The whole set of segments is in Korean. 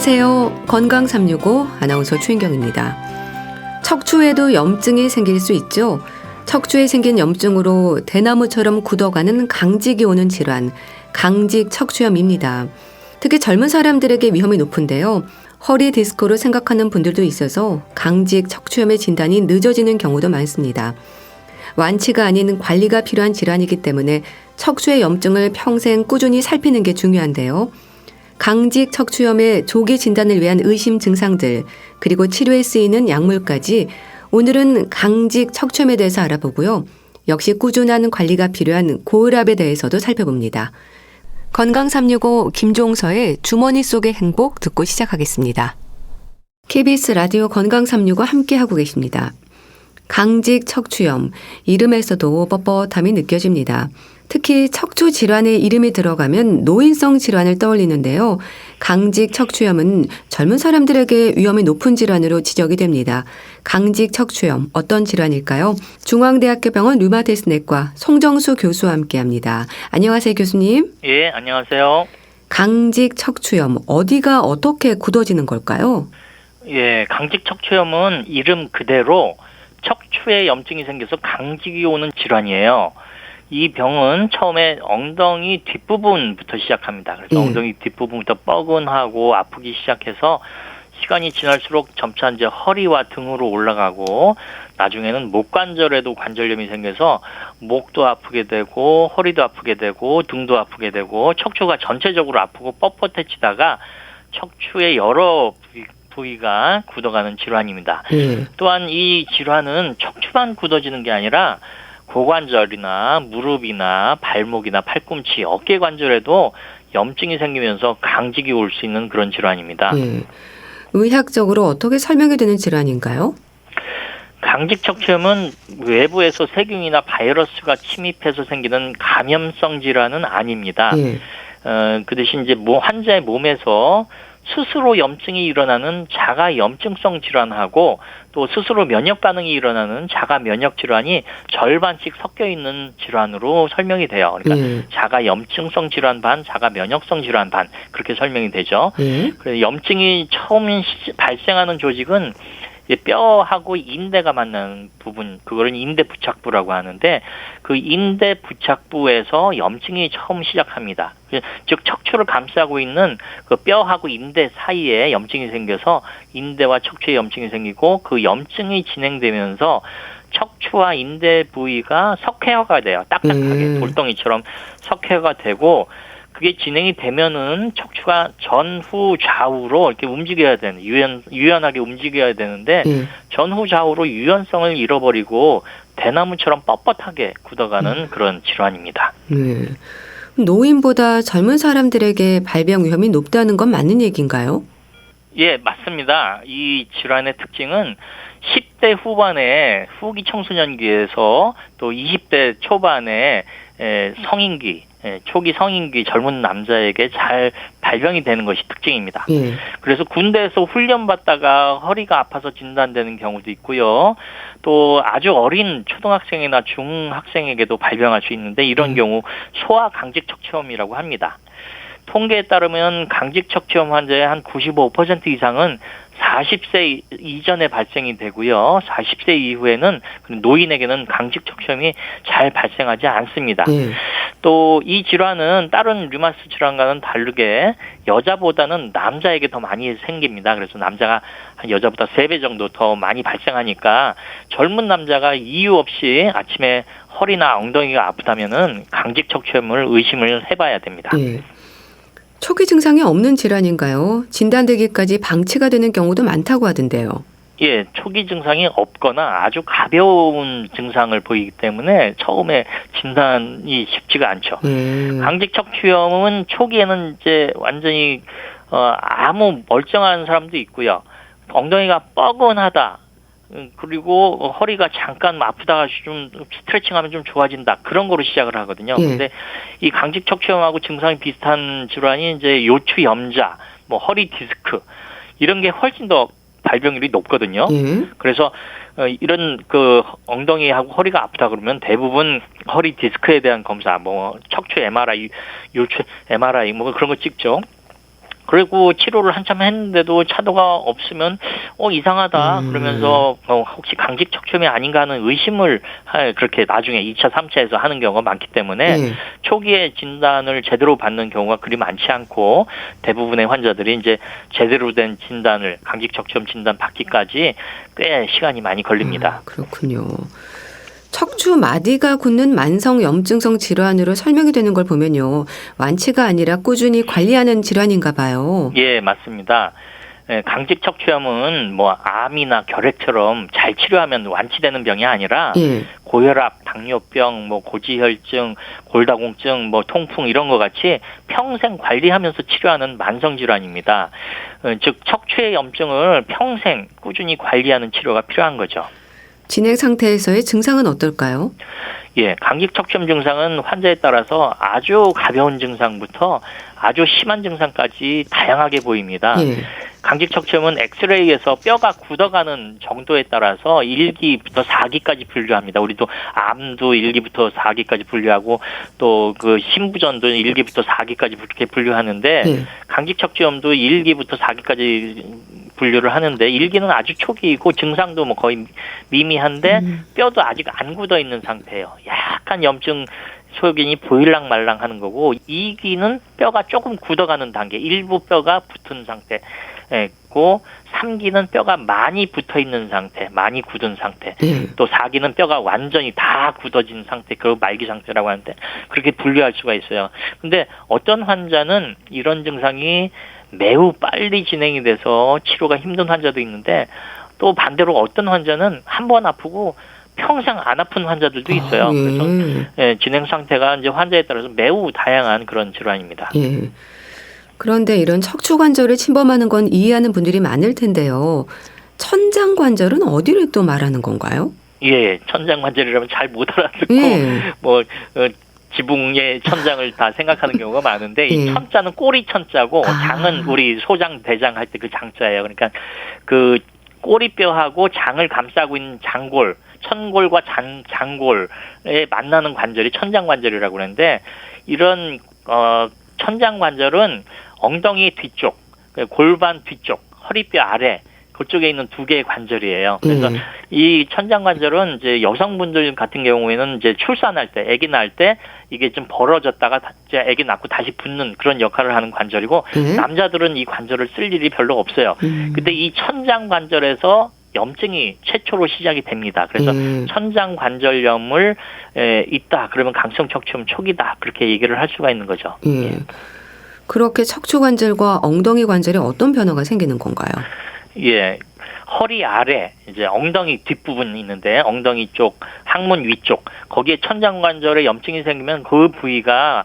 안녕하세요. 건강 365 아나운서 추인경입니다. 척추에도 염증이 생길 수 있죠. 척추에 생긴 염증으로 대나무처럼 굳어가는 강직이 오는 질환, 강직 척추염입니다. 특히 젊은 사람들에게 위험이 높은데요. 허리 디스크로 생각하는 분들도 있어서 강직 척추염의 진단이 늦어지는 경우도 많습니다. 완치가 아닌 관리가 필요한 질환이기 때문에 척추의 염증을 평생 꾸준히 살피는 게 중요한데요. 강직 척추염의 조기 진단을 위한 의심 증상들, 그리고 치료에 쓰이는 약물까지 오늘은 강직 척추염에 대해서 알아보고요. 역시 꾸준한 관리가 필요한 고혈압에 대해서도 살펴봅니다. 건강 365 김종서의 주머니 속의 행복 듣고 시작하겠습니다. KBS 라디오 건강 365 함께하고 계십니다. 강직 척추염, 이름에서도 뻣뻣함이 느껴집니다. 특히 척추 질환의 이름이 들어가면 노인성 질환을 떠올리는데요. 강직 척추염은 젊은 사람들에게 위험이 높은 질환으로 지적이 됩니다. 강직 척추염, 어떤 질환일까요? 중앙대학교병원 류마티스내과 송정수 교수와 함께합니다. 안녕하세요, 교수님. 예, 안녕하세요. 강직 척추염, 어디가 어떻게 굳어지는 걸까요? 예, 강직 척추염은 이름 그대로 척추에 염증이 생겨서 강직이 오는 질환이에요. 이 병은 처음에 엉덩이 뒷부분부터 시작합니다. 그래서 엉덩이 뒷부분부터 뻐근하고 아프기 시작해서 시간이 지날수록 점차 이제 허리와 등으로 올라가고 나중에는 목 관절에도 관절염이 생겨서 목도 아프게 되고 허리도 아프게 되고 등도 아프게 되고 척추가 전체적으로 아프고 뻣뻣해지다가 척추의 여러 부위가 굳어가는 질환입니다. 또한 이 질환은 척추만 굳어지는 게 아니라 고관절이나 무릎이나 발목이나 팔꿈치, 어깨 관절에도 염증이 생기면서 강직이 올 수 있는 그런 질환입니다. 의학적으로 어떻게 설명이 되는 질환인가요? 강직 척추염은 외부에서 세균이나 바이러스가 침입해서 생기는 감염성 질환은 아닙니다. 그 대신 이제 환자의 몸에서 스스로 염증이 일어나는 자가 염증성 질환하고 또 스스로 면역 반응이 일어나는 자가 면역 질환이 절반씩 섞여 있는 질환으로 설명이 돼요. 그러니까 자가 염증성 질환 반, 자가 면역성 질환 반 그렇게 설명이 되죠. 그래서 염증이 처음 발생하는 조직은 뼈하고 인대가 만나는 부분, 그거를 인대 부착부라고 하는데 그 인대 부착부에서 염증이 처음 시작합니다. 즉 척추를 감싸고 있는 그 뼈하고 인대 사이에 염증이 생겨서 인대와 척추에 염증이 생기고 그 염증이 진행되면서 척추와 인대 부위가 석회화가 돼요. 딱딱하게 돌덩이처럼 석회화가 되고 그게 진행이 되면은 척추가 전후 좌우로 이렇게 움직여야 되는 유연하게 움직여야 되는데 전후 좌우로 유연성을 잃어버리고 대나무처럼 뻣뻣하게 굳어가는 그런 질환입니다. 노인보다 젊은 사람들에게 발병 위험이 높다는 건 맞는 얘기인가요? 예, 맞습니다. 이 질환의 특징은 10대 후반에 후기 청소년기에서 또 20대 초반에 성인기, 초기 성인기 젊은 남자에게 잘 발병이 되는 것이 특징입니다. 그래서 군대에서 훈련받다가 허리가 아파서 진단되는 경우도 있고요. 또 아주 어린 초등학생이나 중학생에게도 발병할 수 있는데 이런 경우 소아 강직 척추염이라고 합니다. 통계에 따르면 강직 척추염 환자의 한 95% 이상은 40세 이전에 발생이 되고요. 40세 이후에는 노인에게는 강직 척추염이 잘 발생하지 않습니다. 또 이 질환은 다른 류마스 질환과는 다르게 여자보다는 남자에게 더 많이 생깁니다. 그래서 남자가 한 여자보다 3배 정도 더 많이 발생하니까 젊은 남자가 이유 없이 아침에 허리나 엉덩이가 아프다면은 강직 척추염을 의심을 해봐야 됩니다. 초기 증상이 없는 질환인가요? 진단되기까지 방치가 되는 경우도 많다고 하던데요. 예, 초기 증상이 없거나 아주 가벼운 증상을 보이기 때문에 처음에 진단이 쉽지가 않죠. 강직 척추염은 초기에는 이제 완전히 아무 멀쩡한 사람도 있고요. 엉덩이가 뻐근하다. 그리고 허리가 잠깐 아프다가 좀 스트레칭하면 좀 좋아진다. 그런 거로 시작을 하거든요. 근데 이 강직 척추염하고 증상이 비슷한 질환이 이제 요추 염자, 허리 디스크 이런 게 훨씬 더 발병률이 높거든요. 그래서 이런 그 엉덩이하고 허리가 아프다 그러면 대부분 허리 디스크에 대한 검사, 척추 MRI, 요추 MRI 그런 거 찍죠. 그리고 치료를 한참 했는데도 차도가 없으면 이상하다 그러면서 혹시 강직 척추염이 아닌가 하는 의심을 그렇게 나중에 2차, 3차에서 하는 경우가 많기 때문에 초기에 진단을 제대로 받는 경우가 그리 많지 않고 대부분의 환자들이 이제 제대로 된 진단을 강직 척추염 진단 받기까지 꽤 시간이 많이 걸립니다. 그렇군요. 척추 마디가 굳는 만성 염증성 질환으로 설명이 되는 걸 보면요. 완치가 아니라 꾸준히 관리하는 질환인가 봐요. 예, 맞습니다. 강직 척추염은 뭐 암이나 결핵처럼 잘 치료하면 완치되는 병이 아니라 고혈압, 당뇨병, 뭐 고지혈증, 골다공증, 뭐 통풍 이런 것 같이 평생 관리하면서 치료하는 만성 질환입니다. 즉 척추의 염증을 평생 꾸준히 관리하는 치료가 필요한 거죠. 진행 상태에서의 증상은 어떨까요? 예, 강직 척추염 증상은 환자에 따라서 아주 가벼운 증상부터 아주 심한 증상까지 다양하게 보입니다. 강직 척추염은 엑스레이에서 뼈가 굳어가는 정도에 따라서 1기부터 4기까지 분류합니다. 우리도 암도 1기부터 4기까지 분류하고 또 그 신부전도 1기부터 4기까지 그렇게 분류하는데 강직 척추염도 1기부터 4기까지 분류를 하는데 1기는 아주 초기이고 증상도 뭐 거의 미미한데 뼈도 아직 안 굳어 있는 상태예요. 약간 염증 소견이 보일랑 말랑 하는 거고 2기는 뼈가 조금 굳어가는 단계, 일부 뼈가 붙은 상태고 3기는 뼈가 많이 붙어 있는 상태, 많이 굳은 상태. 또 4기는 뼈가 완전히 다 굳어진 상태, 그 말기 상태라고 하는데 그렇게 분류할 수가 있어요. 근데 어떤 환자는 이런 증상이 매우 빨리 진행이 돼서 치료가 힘든 환자도 있는데 또 반대로 어떤 환자는 한 번 아프고 평생 안 아픈 환자들도 있어요. 그래서 진행 상태가 이제 환자에 따라서 매우 다양한 그런 질환입니다. 그런데 이런 척추 관절을 침범하는 건 이해하는 분들이 많을 텐데요. 천장 관절은 어디를 또 말하는 건가요? 예, 천장 관절이라면 잘 못 알아듣고 뭐 지붕의 천장을 다 생각하는 경우가 많은데 이 천자는 꼬리 천자고 장은 우리 소장 대장 할 때 그 장자예요. 그러니까 그 꼬리뼈하고 장을 감싸고 있는 장골, 천골과 장골에 만나는 관절이 천장 관절이라고 그러는데 이런 천장 관절은 엉덩이 뒤쪽, 골반 뒤쪽, 허리뼈 아래 그쪽에 있는 두 개의 관절이에요. 그래서 이 천장 관절은 이제 여성분들 같은 경우에는 이제 출산할 때, 아기 낳을 때 이게 좀 벌어졌다가 이제 아기 낳고 다시 붙는 그런 역할을 하는 관절이고 남자들은 이 관절을 쓸 일이 별로 없어요. 근데 이 천장 관절에서 염증이 최초로 시작이 됩니다. 그래서 천장 관절염을 있다. 그러면 강성 척추염 초기다. 그렇게 얘기를 할 수가 있는 거죠. 그렇게 척추 관절과 엉덩이 관절에 어떤 변화가 생기는 건가요? 예. 허리 아래 이제 엉덩이 뒷부분이 있는데 엉덩이 쪽, 항문 위쪽 거기에 천장 관절에 염증이 생기면 그 부위가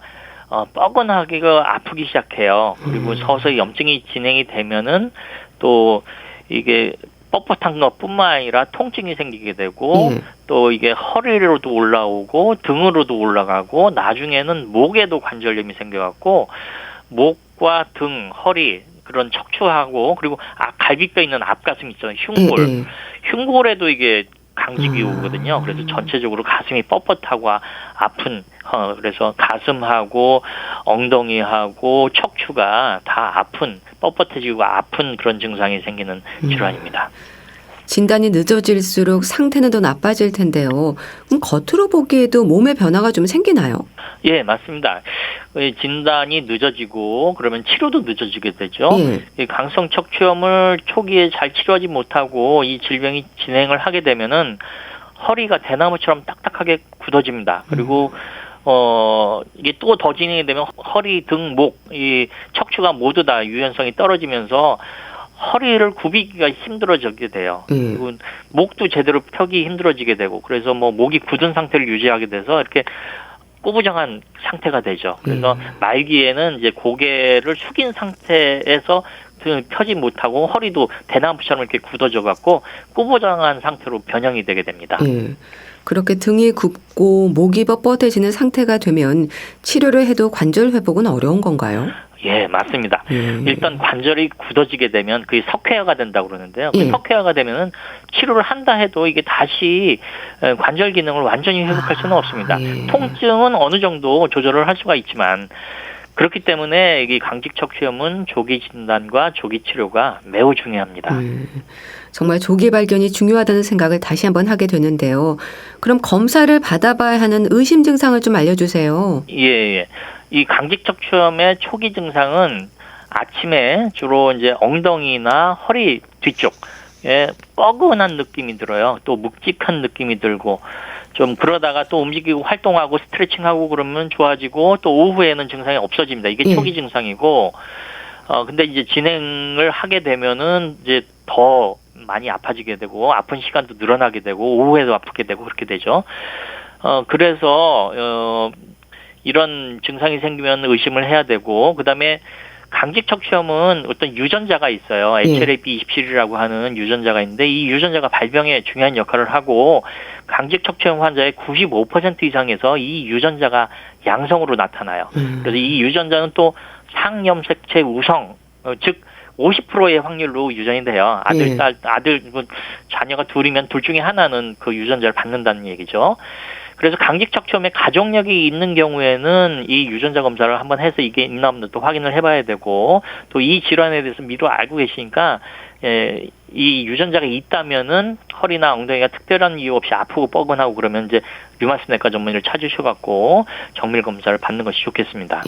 뻐근하게 아프기 시작해요. 그리고 서서히 염증이 진행이 되면은 또 이게 뻣뻣한 것뿐만 아니라 통증이 생기게 되고 또 이게 허리로도 올라오고 등으로도 올라가고 나중에는 목에도 관절염이 생겨갖고 목과 등, 허리 그런 척추하고 그리고 갈비뼈 있는 앞가슴 있잖아요. 흉골. 흉골에도 이게 강직이 오거든요. 그래서 전체적으로 가슴이 뻣뻣하고 아픈 그래서 가슴하고 엉덩이하고 척추가 다 아픈 뻣뻣해지고 아픈 그런 증상이 생기는 질환입니다. 진단이 늦어질수록 상태는 더 나빠질 텐데요. 그럼 겉으로 보기에도 몸에 변화가 좀 생기나요? 예, 맞습니다. 진단이 늦어지고 그러면 치료도 늦어지게 되죠. 강성 척추염을 초기에 잘 치료하지 못하고 이 질병이 진행을 하게 되면은 허리가 대나무처럼 딱딱하게 굳어집니다. 그리고 이게 또 더 진행이 되면 허리, 등, 목, 이 척추가 모두 다 유연성이 떨어지면서 허리를 굽이기가 힘들어지게 돼요. 그리고 목도 제대로 펴기 힘들어지게 되고 그래서 뭐 목이 굳은 상태를 유지하게 돼서 이렇게 꾸부정한 상태가 되죠. 그래서 말기에는 이제 고개를 숙인 상태에서 등을 펴지 못하고 허리도 대나무처럼 이렇게 굳어져 갖고 꾸부정한 상태로 변형이 되게 됩니다. 그렇게 등이 굽고 목이 뻣뻣해지는 상태가 되면 치료를 해도 관절 회복은 어려운 건가요? 예, 맞습니다. 일단 관절이 굳어지게 되면 그게 석회화가 된다고 그러는데요. 그 석회화가 되면은 치료를 한다 해도 이게 다시 관절 기능을 완전히 회복할 수는 없습니다. 통증은 어느 정도 조절을 할 수가 있지만 그렇기 때문에 이 강직 척추염은 조기 진단과 조기 치료가 매우 중요합니다. 정말 조기 발견이 중요하다는 생각을 다시 한번 하게 되는데요. 그럼 검사를 받아봐야 하는 의심 증상을 좀 알려주세요. 예. 이 강직 척추염의 초기 증상은 아침에 주로 이제 엉덩이나 허리 뒤쪽에 뻐근한 느낌이 들어요. 또 묵직한 느낌이 들고 좀 그러다가 또 움직이고 활동하고 스트레칭하고 그러면 좋아지고 또 오후에는 증상이 없어집니다. 이게 초기 증상이고 근데 이제 진행을 하게 되면은 이제 더 많이 아파지게 되고 아픈 시간도 늘어나게 되고 오후에도 아프게 되고 그렇게 되죠. 그래서 이런 증상이 생기면 의심을 해야 되고 그다음에 강직 척추염은 어떤 유전자가 있어요. HLA-B27이라고 하는 유전자가 있는데 이 유전자가 발병에 중요한 역할을 하고 강직 척추염 환자의 95% 이상에서 이 유전자가 양성으로 나타나요. 그래서 이 유전자는 또 상염색체 우성, 즉 50%의 확률로 유전이 돼요. 아들, 자녀가 둘이면 둘 중에 하나는 그 유전자를 받는다는 얘기죠. 그래서 강직 척추염에 가족력이 있는 경우에는 이 유전자 검사를 한번 해서 이게 있나 없나 또 확인을 해봐야 되고 또 이 질환에 대해서 미리 알고 계시니까 이 유전자가 있다면은 허리나 엉덩이가 특별한 이유 없이 아프고 뻐근하고 그러면 이제 류마티스 내과 전문의를 찾으셔갖고 정밀 검사를 받는 것이 좋겠습니다.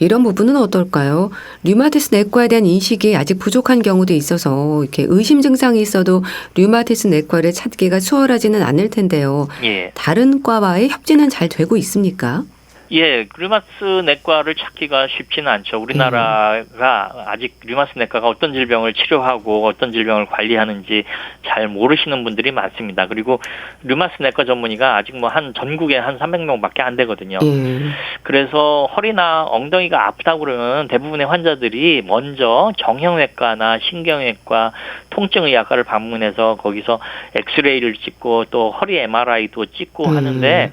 이런 부분은 어떨까요? 류마티스 내과에 대한 인식이 아직 부족한 경우도 있어서 이렇게 의심 증상이 있어도 류마티스 내과를 찾기가 수월하지는 않을 텐데요. 다른 과와의 협진은 잘 되고 있습니까? 류마티스 내과를 찾기가 쉽지는 않죠. 우리나라가 아직 류마티스 내과가 어떤 질병을 치료하고 어떤 질병을 관리하는지 잘 모르시는 분들이 많습니다. 그리고 류마티스 내과 전문의가 아직 전국에 한 300명밖에 안 되거든요. 그래서 허리나 엉덩이가 아프다고 그러면 대부분의 환자들이 먼저 정형외과나 신경외과, 통증의학과를 방문해서 거기서 엑스레이를 찍고 또 허리 MRI도 찍고 하는데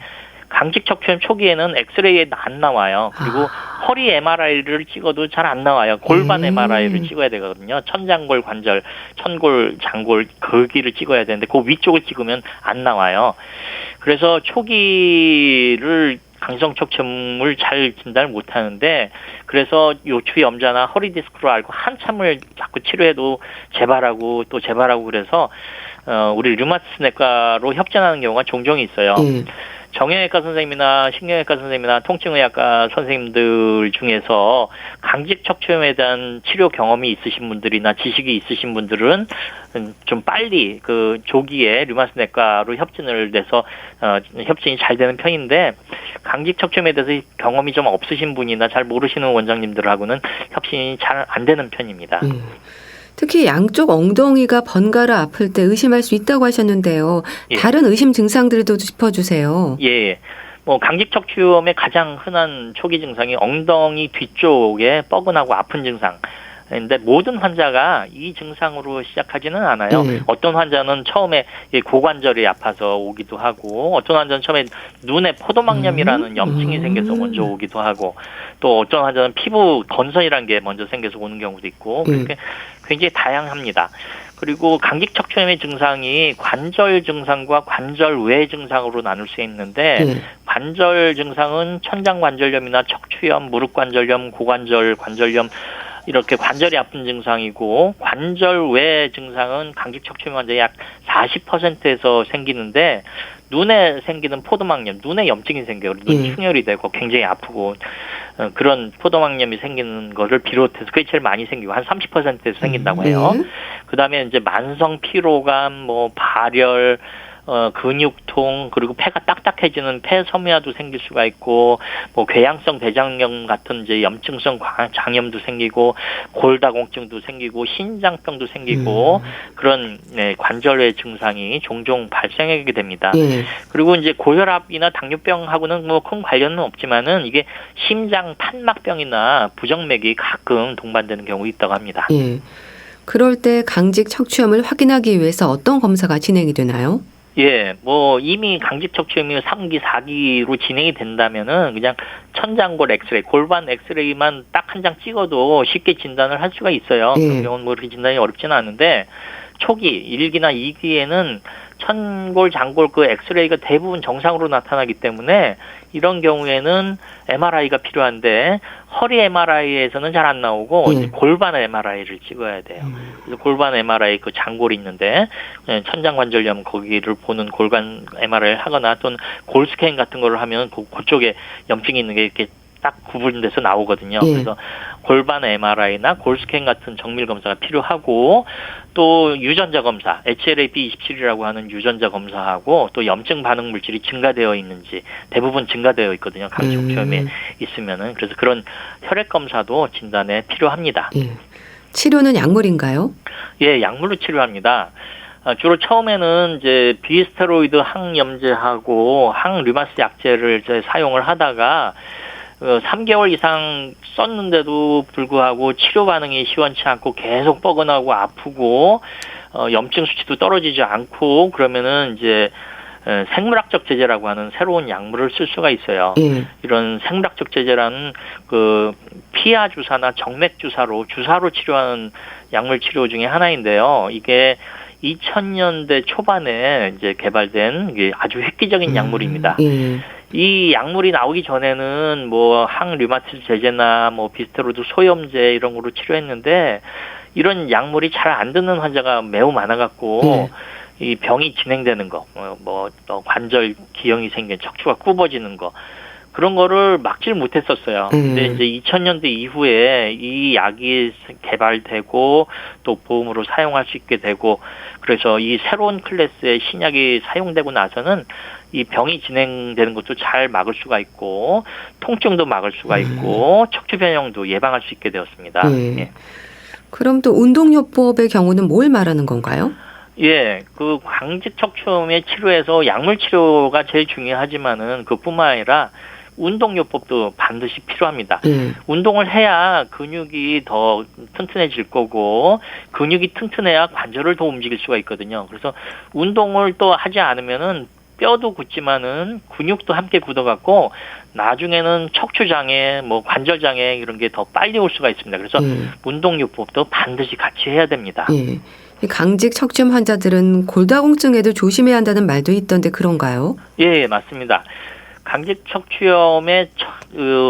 강직 척추염 초기에는 엑스레이에 안 나와요. 그리고 허리 MRI를 찍어도 잘 안 나와요. 골반 MRI를 찍어야 되거든요. 천장골 관절, 천골, 장골 거기를 찍어야 되는데 그 위쪽을 찍으면 안 나와요. 그래서 초기를 강성 척추염을 잘 진단을 못하는데 그래서 요추 염자나 허리 디스크로 알고 한참을 자꾸 치료해도 재발하고 또 재발하고 그래서 우리 류마티스 내과로 협진하는 경우가 종종 있어요. 정형외과 선생님이나 신경외과 선생님이나 통증의학과 선생님들 중에서 강직 척추염에 대한 치료 경험이 있으신 분들이나 지식이 있으신 분들은 좀 빨리 그 조기에 류마티스 내과로 협진을 내서 협진이 잘 되는 편인데 강직 척추염에 대해서 경험이 좀 없으신 분이나 잘 모르시는 원장님들하고는 협진이 잘 안 되는 편입니다. 특히 양쪽 엉덩이가 번갈아 아플 때 의심할 수 있다고 하셨는데요. 다른 의심 증상들도 짚어주세요. 강직 척추염의 가장 흔한 초기 증상이 엉덩이 뒤쪽에 뻐근하고 아픈 증상. 근데 모든 환자가 이 증상으로 시작하지는 않아요. 어떤 환자는 처음에 고관절이 아파서 오기도 하고 어떤 환자는 처음에 눈에 포도막염이라는 염증이 생겨서 먼저 오기도 하고 또 어떤 환자는 피부 건선이라는 게 먼저 생겨서 오는 경우도 있고 그렇게 굉장히 다양합니다. 그리고 강직 척추염의 증상이 관절 증상과 관절 외 증상으로 나눌 수 있는데 관절 증상은 천장관절염이나 척추염, 무릎관절염, 고관절 관절염 이렇게 관절이 아픈 증상이고 관절 외 증상은 강직 척추염 환자의 약 40%에서 생기는데 눈에 생기는 포도막염, 눈에 염증이 생겨요. 눈 충혈이 되고 굉장히 아프고 그런 포도막염이 생기는 거를 비롯해서 그게 제일 많이 생기고 한 30%에서 생긴다고 해요. 그다음에 이제 만성 피로감, 발열, 근육통 그리고 폐가 딱딱해지는 폐섬유화도 생길 수가 있고 궤양성 대장염 같은 이제 염증성 장염도 생기고 골다공증도 생기고 신장병도 생기고 그런 관절의 증상이 종종 발생하게 됩니다. 그리고 이제 고혈압이나 당뇨병하고는 큰 관련은 없지만은 이게 심장 판막병이나 부정맥이 가끔 동반되는 경우 있다고 합니다. 그럴 때 강직 척추염을 확인하기 위해서 어떤 검사가 진행이 되나요? 이미 강직 척추염이 3기, 4기로 진행이 된다면은 그냥 천장골 엑스레이, 골반 엑스레이만 딱 한 장 찍어도 쉽게 진단을 할 수가 있어요. 그런 경우는 그렇게 진단이 어렵지는 않은데 초기 1기나 2기에는 천골, 장골 그 엑스레이가 대부분 정상으로 나타나기 때문에 이런 경우에는 MRI가 필요한데 허리 MRI에서는 잘 안 나오고 이제 골반 MRI를 찍어야 돼요. 그래서 골반 MRI 그 장골이 있는데 천장관절염 거기를 보는 골반 MRI를 하거나 또는 골스캔 같은 거를 하면 그쪽에 염증이 있는 게 이렇게 딱 구분돼서 나오거든요. 그래서 골반 MRI나 골스캔 같은 정밀 검사가 필요하고 또 유전자 검사, HLA-B27이라고 하는 유전자 검사하고 또 염증 반응 물질이 증가되어 있는지 대부분 증가되어 있거든요. 강직척추염에 있으면은. 그래서 그런 혈액 검사도 진단에 필요합니다. 치료는 약물인가요? 예, 약물로 치료합니다. 주로 처음에는 이제 비스테로이드 항염제하고 항류마스 약제를 이제 사용을 하다가 3개월 이상 썼는데도 불구하고 치료 반응이 시원치 않고 계속 뻐근하고 아프고 염증 수치도 떨어지지 않고 그러면은 이제 생물학적 제제라고 하는 새로운 약물을 쓸 수가 있어요. 이런 생물학적 제제라는 그 피하 주사나 정맥 주사로 치료하는 약물 치료 중에 하나인데요. 이게 2000년대 초반에 이제 개발된 아주 획기적인 약물입니다. 이 약물이 나오기 전에는 뭐 항류마티스 제제나 뭐 비스테로이드 소염제 이런 거로 치료했는데 이런 약물이 잘 안 듣는 환자가 매우 많아갖고 이 병이 진행되는 거, 뭐 또 관절 기형이 생긴 척추가 굽어지는 거 그런 거를 막질 못했었어요. 근데 이제 2000년대 이후에 이 약이 개발되고 또 보험으로 사용할 수 있게 되고 그래서 이 새로운 클래스의 신약이 사용되고 나서는 이 병이 진행되는 것도 잘 막을 수가 있고 통증도 막을 수가 있고 척추 변형도 예방할 수 있게 되었습니다. 예. 그럼 또 운동요법의 경우는 뭘 말하는 건가요? 예, 그 강직척추염의 치료에서 약물 치료가 제일 중요하지만은 그뿐만 아니라 운동요법도 반드시 필요합니다. 운동을 해야 근육이 더 튼튼해질 거고 근육이 튼튼해야 관절을 더 움직일 수가 있거든요. 그래서 운동을 또 하지 않으면은 뼈도 굳지만은 근육도 함께 굳어갖고 나중에는 척추장애, 뭐 관절장애 이런 게 더 빨리 올 수가 있습니다. 그래서 운동요법도 반드시 같이 해야 됩니다. 강직 척추염 환자들은 골다공증에도 조심해야 한다는 말도 있던데 그런가요? 예, 맞습니다. 강직 척추염의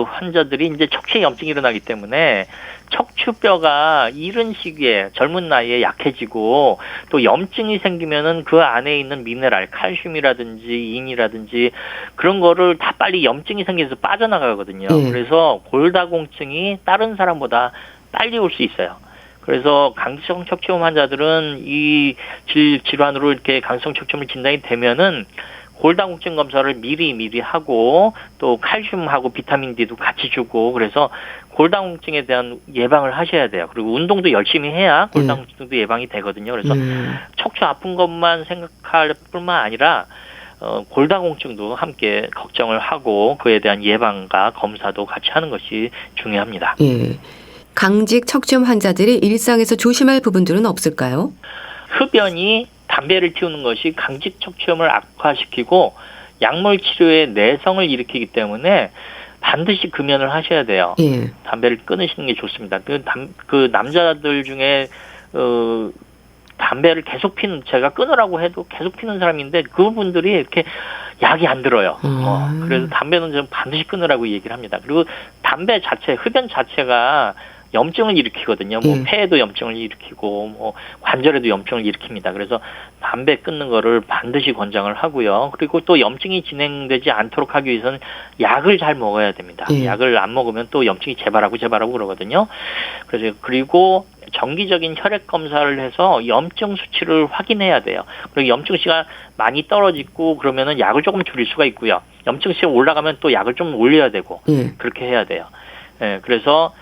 환자들이 이제 척추에 염증이 일어나기 때문에 척추뼈가 이른 시기에 젊은 나이에 약해지고 또 염증이 생기면은 그 안에 있는 미네랄, 칼슘이라든지 인이라든지 그런 거를 다 빨리 염증이 생겨서 빠져나가거든요. 그래서 골다공증이 다른 사람보다 빨리 올 수 있어요. 그래서 강성 척추염 환자들은 이 질환으로 이렇게 강성 척추염이 진단이 되면은 골다공증 검사를 미리 하고 또 칼슘하고 비타민 D도 같이 주고 그래서 골다공증에 대한 예방을 하셔야 돼요. 그리고 운동도 열심히 해야 골다공증도 예방이 되거든요. 그래서 척추 아픈 것만 생각할 뿐만 아니라 골다공증도 함께 걱정을 하고 그에 대한 예방과 검사도 같이 하는 것이 중요합니다. 강직 척추염 환자들이 일상에서 조심할 부분들은 없을까요? 흡연이 담배를 피우는 것이 강직 척추염을 악화시키고 약물 치료의 내성을 일으키기 때문에 반드시 금연을 하셔야 돼요. 담배를 끊으시는 게 좋습니다. 그 남자들 중에 담배를 계속 피는 제가 끊으라고 해도 계속 피는 사람인데 그분들이 이렇게 약이 안 들어요. 그래서 담배는 좀 반드시 끊으라고 얘기를 합니다. 그리고 담배 자체, 흡연 자체가 염증을 일으키거든요. 뭐 폐에도 염증을 일으키고 뭐 관절에도 염증을 일으킵니다. 그래서 담배 끊는 거를 반드시 권장을 하고요. 그리고 또 염증이 진행되지 않도록 하기 위해서는 약을 잘 먹어야 됩니다. 약을 안 먹으면 또 염증이 재발하고 그러거든요. 그래서 그리고 정기적인 혈액 검사를 해서 염증 수치를 확인해야 돼요. 그리고 염증치가 많이 떨어지고 그러면은 약을 조금 줄일 수가 있고요. 염증치가 올라가면 또 약을 좀 올려야 되고 그렇게 해야 돼요. 그래서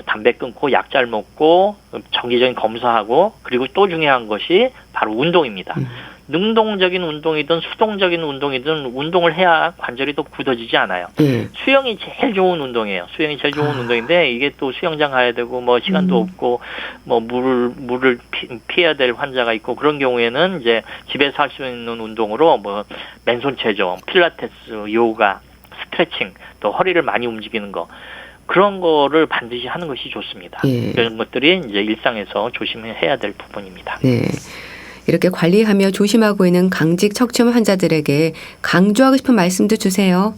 담배 끊고 약 잘 먹고 정기적인 검사하고 그리고 또 중요한 것이 바로 운동입니다. 능동적인 운동이든 수동적인 운동이든 운동을 해야 관절이 더 굳어지지 않아요. 수영이 제일 좋은 운동이에요. 수영이 제일 좋은 운동인데 이게 또 수영장 가야 되고 뭐 시간도 없고 뭐 물을 피해야 될 환자가 있고 그런 경우에는 이제 집에서 할 수 있는 운동으로 뭐 맨손 체조, 필라테스, 요가, 스트레칭, 또 허리를 많이 움직이는 거 그런 거를 반드시 하는 것이 좋습니다. 이런 것들이 이제 일상에서 조심해야 될 부분입니다. 이렇게 관리하며 조심하고 있는 강직 척추염 환자들에게 강조하고 싶은 말씀도 주세요.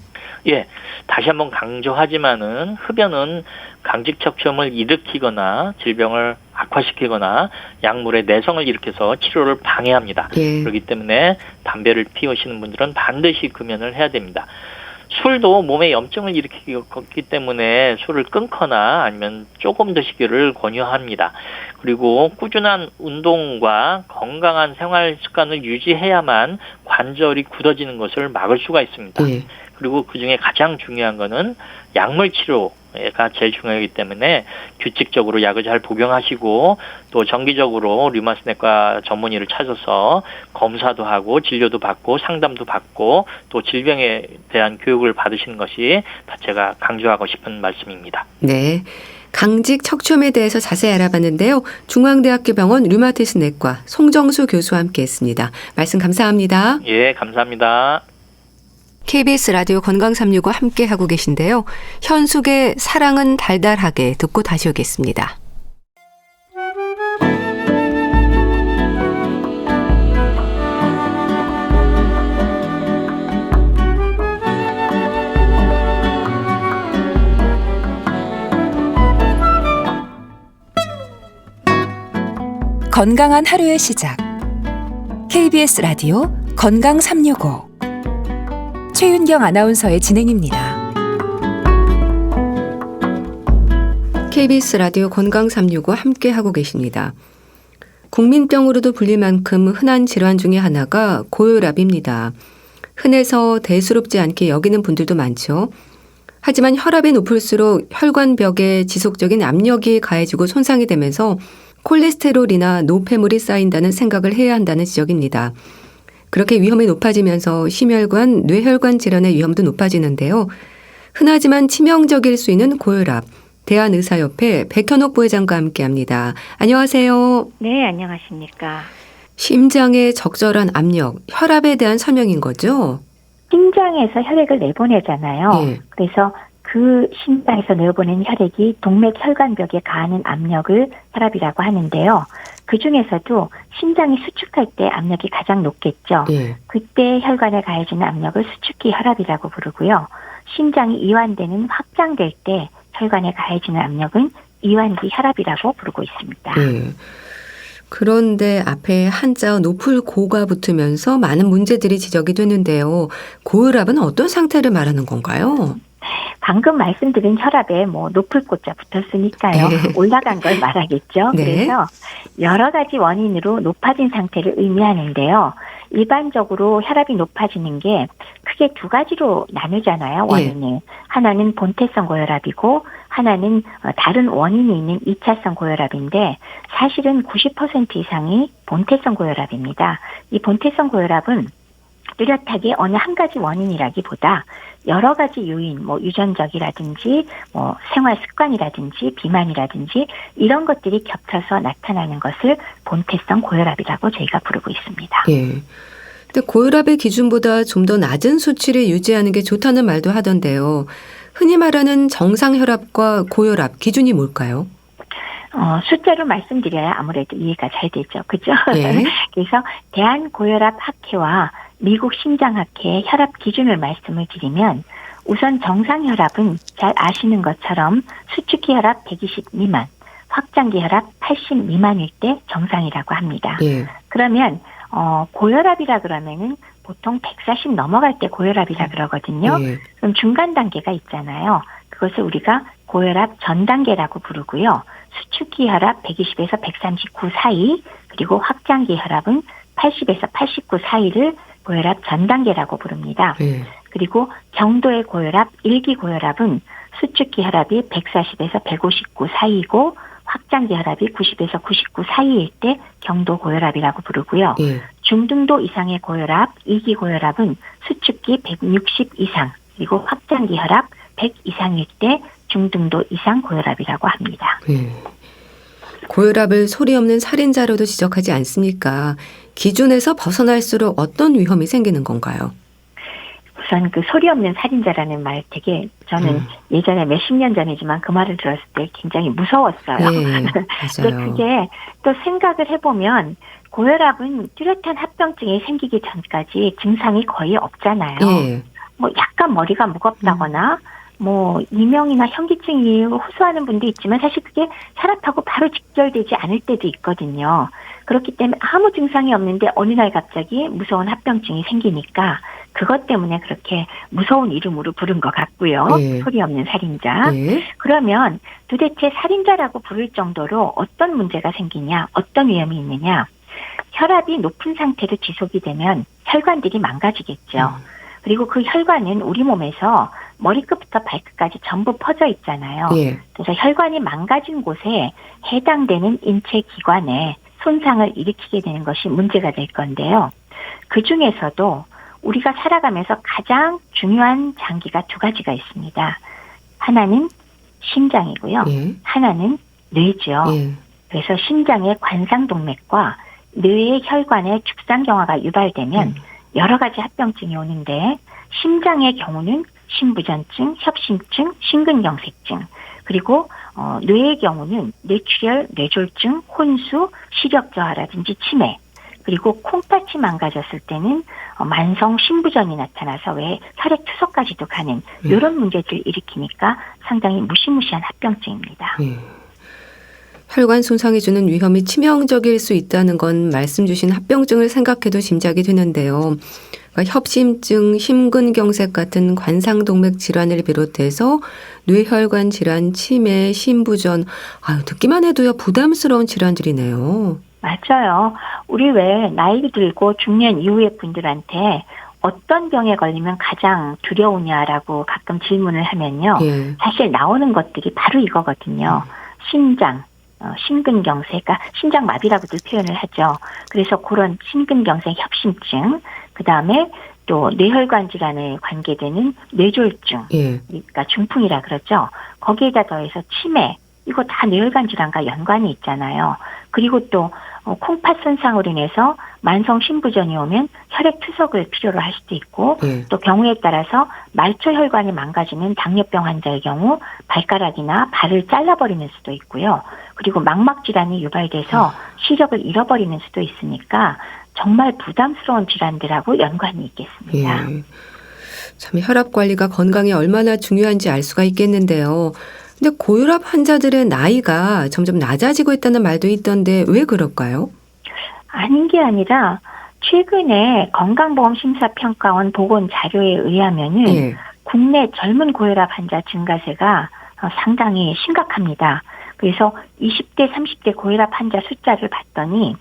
예, 다시 한번 강조하지만은 흡연은 강직 척추염을 일으키거나 질병을 악화시키거나 약물의 내성을 일으켜서 치료를 방해합니다. 예. 그렇기 때문에 담배를 피우시는 분들은 반드시 금연을 해야 됩니다. 술도 몸에 염증을 일으키기 때문에 술을 끊거나 아니면 조금 드시기를 권유합니다. 그리고 꾸준한 운동과 건강한 생활 습관을 유지해야만 관절이 굳어지는 것을 막을 수가 있습니다. 예. 그리고 그중에 가장 중요한 거는 약물 치료가 제일 중요하기 때문에 규칙적으로 약을 잘 복용하시고 또 정기적으로 류마티스내과 전문의를 찾아서 검사도 하고 진료도 받고 상담도 받고 또 질병에 대한 교육을 받으시는 것이 제가 강조하고 싶은 말씀입니다. 네. 강직 척추염에 대해서 자세히 알아봤는데요. 중앙대학교 병원 류마티스내과 송정수 교수와 함께했습니다. 말씀 감사합니다. 예, 감사합니다. KBS 라디오 건강365 함께하고 계신데요. 현숙의 사랑은 달달하게 듣고 다시 오겠습니다. 건강한 하루의 시작. KBS 라디오 건강365 최윤경 아나운서의 진행입니다. KBS 라디오 건강365 함께하고 계십니다. 국민병으로도 불릴 만큼 흔한 질환 중에 하나가 고혈압입니다. 흔해서 대수롭지 않게 여기는 분들도 많죠. 하지만 혈압이 높을수록 혈관벽에 지속적인 압력이 가해지고 손상이 되면서 콜레스테롤이나 노폐물이 쌓인다는 생각을 해야 한다는 지적입니다. 그렇게 위험이 높아지면서 심혈관, 뇌혈관 질환의 위험도 높아지는데요. 흔하지만 치명적일 수 있는 고혈압, 대한의사협회 백현옥 부회장과 함께합니다. 안녕하세요. 네, 안녕하십니까. 심장의 적절한 압력, 혈압에 대한 설명인 거죠? 심장에서 혈액을 내보내잖아요. 예. 그래서 그 심장에서 내보낸 혈액이 동맥 혈관벽에 가하는 압력을 혈압이라고 하는데요. 그 중에서도 심장이 수축할 때 압력이 가장 높겠죠. 예. 그때 혈관에 가해지는 압력을 수축기 혈압이라고 부르고요. 심장이 이완되는 확장될 때 혈관에 가해지는 압력은 이완기 혈압이라고 부르고 있습니다. 예. 그런데 앞에 한자 높을 고가 붙으면서 많은 문제들이 지적이 되는데요. 고혈압은 어떤 상태를 말하는 건가요? 방금 말씀드린 혈압에 높을 꽃자 붙었으니까요. 네. 올라간 걸 말하겠죠. 네. 그래서 여러 가지 원인으로 높아진 상태를 의미하는데요. 일반적으로 혈압이 높아지는 게 크게 두 가지로 나누잖아요. 원인을. 네. 하나는 본태성 고혈압이고 하나는 다른 원인이 있는 2차성 고혈압인데 사실은 90% 이상이 본태성 고혈압입니다. 이 본태성 고혈압은 뚜렷하게 어느 한 가지 원인이라기보다 여러 가지 요인, 유전적이라든지, 생활 습관이라든지, 비만이라든지, 이런 것들이 겹쳐서 나타나는 것을 본태성 고혈압이라고 저희가 부르고 있습니다. 예. 근데 고혈압의 기준보다 좀 더 낮은 수치를 유지하는 게 좋다는 말도 하던데요. 흔히 말하는 정상 혈압과 고혈압 기준이 뭘까요? 숫자로 말씀드려야 아무래도 이해가 잘 되죠. 그죠? 예. 그래서 대한고혈압학회와 미국 심장학회의 혈압 기준을 말씀을 드리면 우선 정상 혈압은 잘 아시는 것처럼 수축기 혈압 120 미만, 확장기 혈압 80 미만일 때 정상이라고 합니다. 예. 그러면 고혈압이라 그러면은 보통 140 넘어갈 때 고혈압이라 그러거든요. 예. 그럼 중간 단계가 있잖아요. 그것을 우리가 고혈압 전 단계라고 부르고요. 수축기 혈압 120에서 139 사이, 그리고 확장기 혈압은 80에서 89 사이를 고혈압 전 단계라고 부릅니다. 예. 그리고 경도의 고혈압, 1기 고혈압은 수축기 혈압이 140에서 159 사이이고 확장기 혈압이 90에서 99 사이일 때 경도 고혈압이라고 부르고요. 예. 중등도 이상의 고혈압, 2기 고혈압은 수축기 160 이상, 그리고 확장기 혈압 100 이상일 때 중등도 이상 고혈압이라고 합니다. 예. 고혈압을 소리 없는 살인자로도 지적하지 않습니까? 기준에서 벗어날수록 어떤 위험이 생기는 건가요? 우선 그 소리 없는 살인자라는 말 되게 저는 예전에 몇십 년 전이지만 그 말을 들었을 때 굉장히 무서웠어요. 근데 그게 또 생각을 해보면 고혈압은 뚜렷한 합병증이 생기기 전까지 증상이 거의 없잖아요. 뭐 약간 머리가 무겁다거나 뭐 이명이나 현기증이 호소하는 분도 있지만 사실 그게 혈압하고 바로 직결되지 않을 때도 있거든요. 그렇기 때문에 아무 증상이 없는데 어느 날 갑자기 무서운 합병증이 생기니까 그것 때문에 그렇게 무서운 이름으로 부른 것 같고요. 소리 없는 살인자. 그러면 도대체 살인자라고 부를 정도로 어떤 문제가 생기냐, 어떤 위험이 있느냐. 혈압이 높은 상태로 지속이 되면 혈관들이 망가지겠죠. 그리고 그 혈관은 우리 몸에서 머리끝부터 발끝까지 전부 퍼져 있잖아요. 그래서 혈관이 망가진 곳에 해당되는 인체 기관에 손상을 일으키게 되는 것이 문제가 될 건데요. 그중에서도 우리가 살아가면서 가장 중요한 장기가 두 가지가 있습니다. 하나는 심장이고요. 하나는 뇌죠. 그래서 심장의 관상동맥과 뇌의 혈관의 죽상경화가 유발되면 여러 가지 합병증이 오는데 심장의 경우는 심부전증, 협심증, 심근경색증 그리고 뇌의 경우는 뇌출혈, 뇌졸중, 혼수, 시력저하라든지 치매 그리고 콩팥이 망가졌을 때는 만성 심부전이 나타나서 왜 혈액 투석까지도 가는 이런 문제들을 일으키니까 상당히 무시무시한 합병증입니다. 혈관 손상이 주는 위험이 치명적일 수 있다는 건 말씀 주신 합병증을 생각해도 짐작이 되는데요. 그러니까 협심증, 심근경색 같은 관상동맥 질환을 비롯해서 뇌혈관 질환, 치매, 심부전, 듣기만 해도요 부담스러운 질환들이네요. 맞아요. 우리 왜 나이 들고 중년 이후의 분들한테 어떤 병에 걸리면 가장 두려우냐라고 가끔 질문을 하면요. 사실 나오는 것들이 바로 이거거든요. 심장, 심근경색, 그러니까 심장마비라고도 표현을 하죠. 그래서 그런 심근경색 협심증, 그 다음에 또 뇌혈관 질환에 관계되는 뇌졸중, 그러니까 중풍이라 그러죠. 거기에다 더해서 치매, 이거 다 뇌혈관 질환과 연관이 있잖아요. 그리고 또 콩팥 손상으로 인해서 만성 심부전이 오면 혈액 투석을 필요로 할 수도 있고 또 경우에 따라서 말초 혈관이 망가지는 당뇨병 환자의 경우 발가락이나 발을 잘라버리는 수도 있고요. 그리고 망막 질환이 유발돼서 시력을 잃어버리는 수도 있으니까 정말 부담스러운 질환들하고 연관이 있겠습니다. 참 혈압 관리가 건강에 얼마나 중요한지 알 수가 있겠는데요. 근데 고혈압 환자들의 나이가 점점 낮아지고 있다는 말도 있던데 왜 그럴까요? 아닌 게 아니라 최근에 건강보험심사평가원 보건 자료에 의하면은 국내 젊은 고혈압 환자 증가세가 상당히 심각합니다. 그래서 20대, 30대 고혈압 환자 숫자를 봤더니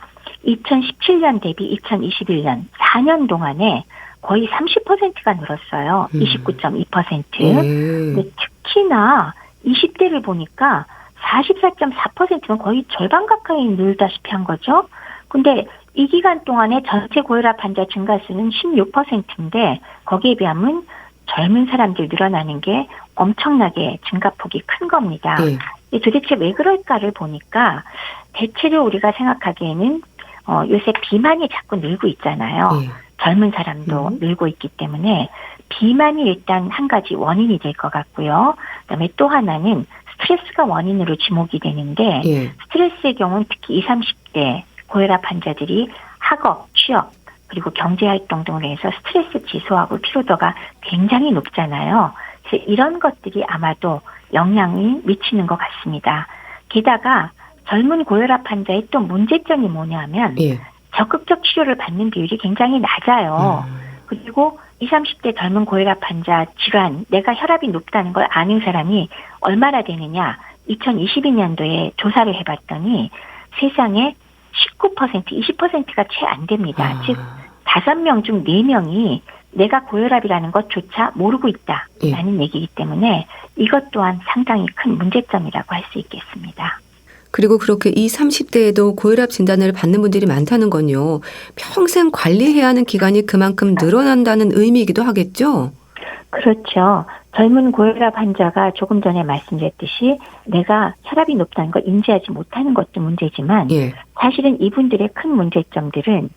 2017년 대비 2021년 4년 동안에 거의 30%가 늘었어요. 29.2%. 근데 특히나 20대를 보니까 44.4%는 거의 절반 가까이 늘다시피 한 거죠. 근데 이 기간 동안에 전체 고혈압 환자 증가수는 16%인데 거기에 비하면 젊은 사람들 늘어나는 게 엄청나게 증가폭이 큰 겁니다. 도대체 왜 그럴까를 보니까 대체로 우리가 생각하기에는 요새 비만이 자꾸 늘고 있잖아요. 젊은 사람도 늘고 있기 때문에 비만이 일단 한 가지 원인이 될 것 같고요. 그다음에 또 하나는 스트레스가 원인으로 지목이 되는데 스트레스의 경우는 특히 20, 30대 고혈압 환자들이 학업, 취업, 그리고 경제활동 등으로 해서 스트레스 지수하고 피로도가 굉장히 높잖아요. 그래서 이런 것들이 아마도 영향이 미치는 것 같습니다. 게다가 젊은 고혈압 환자의 또 문제점이 뭐냐면 적극적 치료를 받는 비율이 굉장히 낮아요. 그리고 20, 30대 젊은 고혈압 환자 질환, 내가 혈압이 높다는 걸 아는 사람이 얼마나 되느냐. 2022년도에 조사를 해봤더니 세상에 19%, 20%가 채 안 됩니다. 즉 5명 중 4명이 내가 고혈압이라는 것조차 모르고 있다라는 얘기이기 때문에 이것 또한 상당히 큰 문제점이라고 할 수 있겠습니다. 그리고 그렇게 20, 30대에도 고혈압 진단을 받는 분들이 많다는 건요. 평생 관리해야 하는 기간이 그만큼 늘어난다는 의미이기도 하겠죠? 그렇죠. 젊은 고혈압 환자가 조금 전에 말씀드렸듯이 내가 혈압이 높다는 걸 인지하지 못하는 것도 문제지만 사실은 이분들의 큰 문제점들은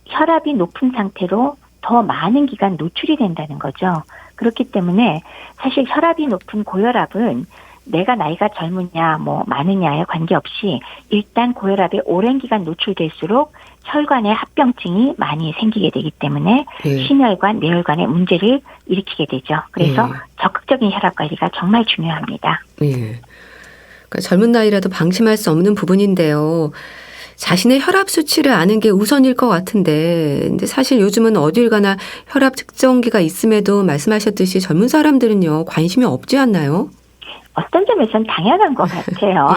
혈압이 높은 상태로 더 많은 기간 노출이 된다는 거죠. 그렇기 때문에 사실 혈압이 높은 고혈압은 내가 나이가 젊으냐 뭐 많으냐에 관계없이 일단 고혈압에 오랜 기간 노출될수록 혈관에 합병증이 많이 생기게 되기 때문에 심혈관, 뇌혈관에 문제를 일으키게 되죠. 그래서 적극적인 혈압 관리가 정말 중요합니다. 그러니까 젊은 나이라도 방심할 수 없는 부분인데요. 자신의 혈압 수치를 아는 게 우선일 것 같은데, 근데 사실 요즘은 어딜 가나 혈압 측정기가 있음에도 말씀하셨듯이 젊은 사람들은요 관심이 없지 않나요? 어떤 점에서는 당연한 것 같아요.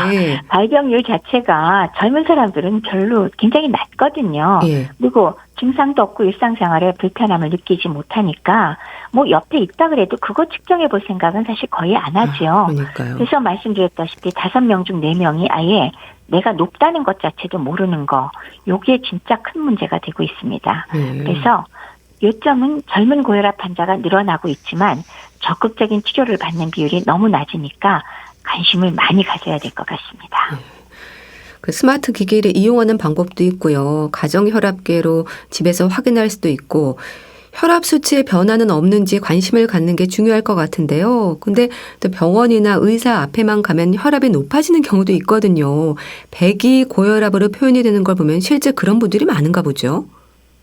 발병률 자체가 젊은 사람들은 별로 굉장히 낮거든요. 그리고 증상도 없고 일상생활에 불편함을 느끼지 못하니까 뭐 옆에 있다 그래도 그거 측정해 볼 생각은 사실 거의 안 하죠. 그래서 말씀드렸다시피 5명 중 4명이 아예 내가 높다는 것 자체도 모르는 거, 요게 진짜 큰 문제가 되고 있습니다. 그래서 요점은 젊은 고혈압 환자가 늘어나고 있지만 적극적인 치료를 받는 비율이 너무 낮으니까 관심을 많이 가져야 될 것 같습니다. 그 스마트 기기를 이용하는 방법도 있고요. 가정 혈압계로 집에서 확인할 수도 있고 혈압 수치의 변화는 없는지 관심을 갖는 게 중요할 것 같은데요. 근데 또 병원이나 의사 앞에만 가면 혈압이 높아지는 경우도 있거든요. 배기 고혈압으로 표현이 되는 걸 보면 실제 그런 분들이 많은가 보죠.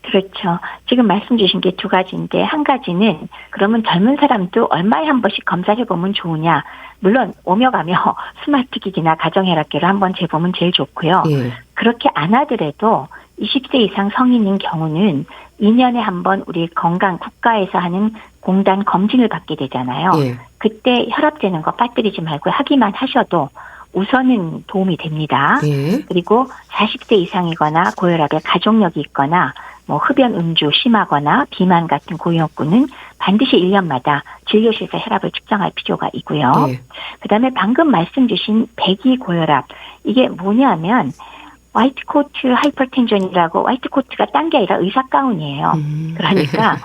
그렇죠. 지금 말씀 주신 게 2가지인데 한 가지는 그러면 젊은 사람도 얼마에 한 번씩 검사해보면 좋으냐. 물론 오며 가며 스마트 기기나 가정혈압계로 한번 재보면 제일 좋고요. 그렇게 안 하더라도 20세 이상 성인인 경우는 2년에 한 번 우리 건강 국가에서 하는 공단 검진을 받게 되잖아요. 그때 혈압 재는 거 빠뜨리지 말고 하기만 하셔도 우선은 도움이 됩니다. 그리고 40세 이상이거나 고혈압에 가족력이 있거나 뭐 흡연 음주 심하거나 비만 같은 고위험군은 반드시 1년마다 진료실에서 혈압을 측정할 필요가 있고요. 그다음에 방금 말씀 주신 배기 고혈압, 이게 뭐냐면 화이트 코트 하이퍼텐션이라고, 화이트 코트가 딴 게 아니라 의사 가운이에요. 그러니까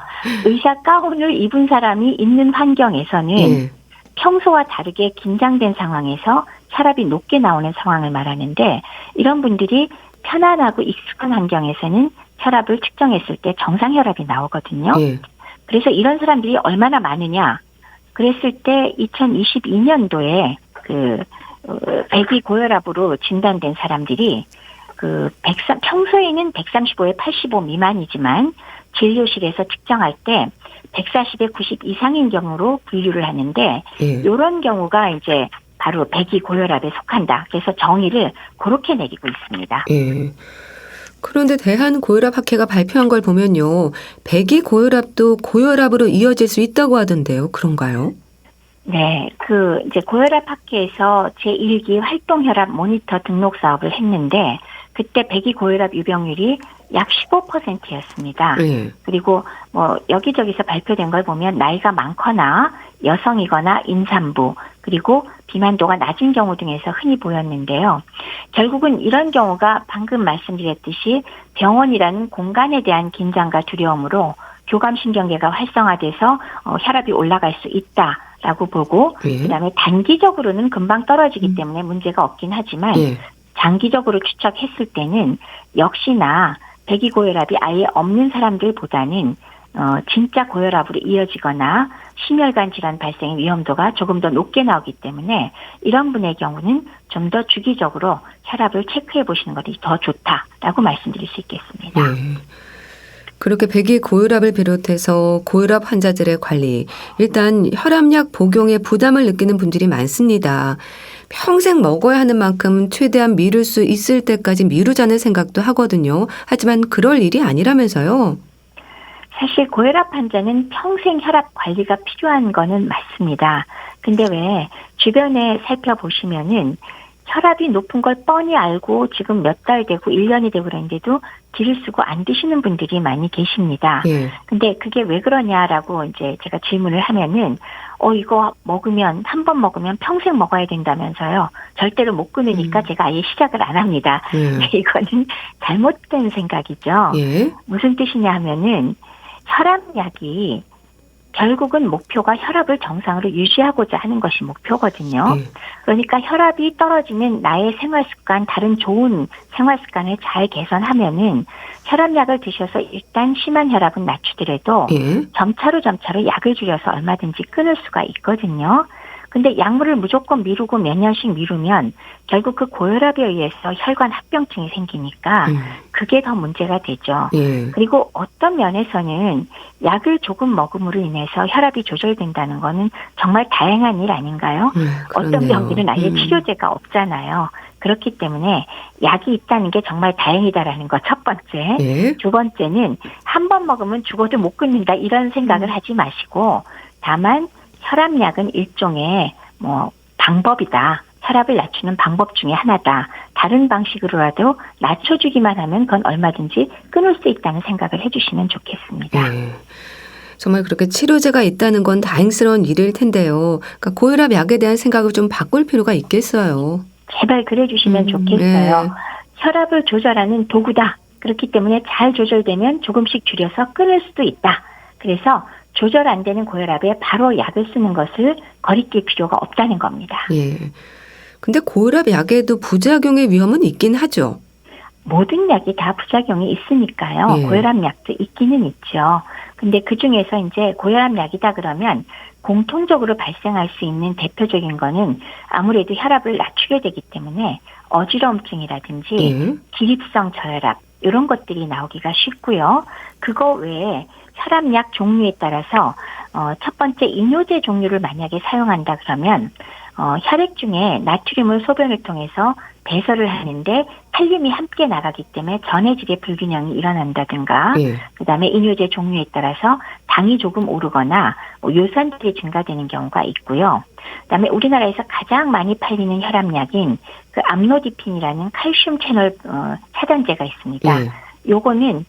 의사 가운을 입은 사람이 있는 환경에서는 평소와 다르게 긴장된 상황에서 혈압이 높게 나오는 상황을 말하는데, 이런 분들이 편안하고 익숙한 환경에서는 혈압을 측정했을 때 정상 혈압이 나오거든요. 그래서 이런 사람들이 얼마나 많으냐? 그랬을 때 2022년도에 그 배기 고혈압으로 진단된 사람들이 평소에는 135에 85 미만이지만 진료실에서 측정할 때 140에 90 이상인 경우로 분류를 하는데, 이런 경우가 이제 바로 배기 고혈압에 속한다. 그래서 정의를 그렇게 내리고 있습니다. 그런데 대한고혈압학회가 발표한 걸 보면요, 배기 고혈압도 고혈압으로 이어질 수 있다고 하던데요. 그런가요? 네, 이제 고혈압학회에서 제1기 활동혈압 모니터 등록 사업을 했는데, 그때 배기 고혈압 유병률이 약 15%였습니다. 그리고 뭐 여기저기서 발표된 걸 보면 나이가 많거나 여성이거나 임산부, 그리고 비만도가 낮은 경우 등에서 흔히 보였는데요. 결국은 이런 경우가 방금 말씀드렸듯이 병원이라는 공간에 대한 긴장과 두려움으로 교감신경계가 활성화돼서 혈압이 올라갈 수 있다라고 보고, 그다음에 단기적으로는 금방 떨어지기 때문에 문제가 없긴 하지만 장기적으로 추적했을 때는 역시나 배기 고혈압이 아예 없는 사람들보다는 진짜 고혈압으로 이어지거나 심혈관 질환 발생의 위험도가 조금 더 높게 나오기 때문에 이런 분의 경우는 좀 더 주기적으로 혈압을 체크해 보시는 것이 더 좋다라고 말씀드릴 수 있겠습니다. 그렇게 배기 고혈압을 비롯해서 고혈압 환자들의 관리, 일단 혈압약 복용에 부담을 느끼는 분들이 많습니다. 평생 먹어야 하는 만큼 최대한 미룰 수 있을 때까지 미루자는 생각도 하거든요. 하지만 그럴 일이 아니라면서요. 사실 고혈압 환자는 평생 혈압 관리가 필요한 거는 맞습니다. 근데 왜 주변에 살펴보시면은 혈압이 높은 걸 뻔히 알고 지금 몇 달 되고 1년이 되고 그랬는데도 딜을 쓰고 안 드시는 분들이 많이 계십니다. 근데 그게 왜 그러냐라고 이제 제가 질문을 하면은 이거 먹으면 한 번 먹으면 평생 먹어야 된다면서요. 절대로 못 끊으니까 제가 아예 시작을 안 합니다. 이거는 잘못된 생각이죠. 무슨 뜻이냐 하면은 혈압약이 결국은 목표가 혈압을 정상으로 유지하고자 하는 것이 목표거든요. 그러니까 혈압이 떨어지는 나의 생활습관, 다른 좋은 생활습관을 잘 개선하면은 혈압약을 드셔서 일단 심한 혈압은 낮추더라도 점차로 약을 줄여서 얼마든지 끊을 수가 있거든요. 근데 약물을 무조건 미루고 몇 년씩 미루면 결국 그 고혈압에 의해서 혈관 합병증이 생기니까 그게 더 문제가 되죠. 그리고 어떤 면에서는 약을 조금 먹음으로 인해서 혈압이 조절된다는 거는 정말 다행한 일 아닌가요? 어떤 병들은 아예 치료제가 없잖아요. 그렇기 때문에 약이 있다는 게 정말 다행이다라는 거 첫 번째. 두 번째는 한 번 먹으면 죽어도 못 끊는다 이런 생각을 하지 마시고 다만 혈압약은 일종의 방법이다. 혈압을 낮추는 방법 중에 하나다. 다른 방식으로라도 낮춰주기만 하면 그건 얼마든지 끊을 수 있다는 생각을 해주시면 좋겠습니다. 정말 그렇게 치료제가 있다는 건 다행스러운 일일 텐데요. 그러니까 고혈압 약에 대한 생각을 좀 바꿀 필요가 있겠어요. 제발 그래 주시면 좋겠어요. 혈압을 조절하는 도구다. 그렇기 때문에 잘 조절되면 조금씩 줄여서 끊을 수도 있다. 그래서 조절 안 되는 고혈압에 바로 약을 쓰는 것을 거리낄 필요가 없다는 겁니다. 근데 고혈압 약에도 부작용의 위험은 있긴 하죠. 모든 약이 다 부작용이 있으니까요. 고혈압 약도 있기는 있죠. 근데 그중에서 이제 고혈압 약이다 그러면 공통적으로 발생할 수 있는 대표적인 거는 아무래도 혈압을 낮추게 되기 때문에 어지러움증이라든지 기립성 저혈압 이런 것들이 나오기가 쉽고요. 그거 외에 혈압약 종류에 따라서 첫 번째 이뇨제 종류를 만약에 사용한다 그러면 혈액 중에 나트륨을 소변을 통해서 배설을 하는데 칼륨이 함께 나가기 때문에 전해질의 불균형이 일어난다든가 그다음에 이뇨제 종류에 따라서 당이 조금 오르거나 요산들이 증가되는 경우가 있고요. 그다음에 우리나라에서 가장 많이 팔리는 혈압약인 그 암로디핀이라는 칼슘 채널 차단제가 있습니다. 요거는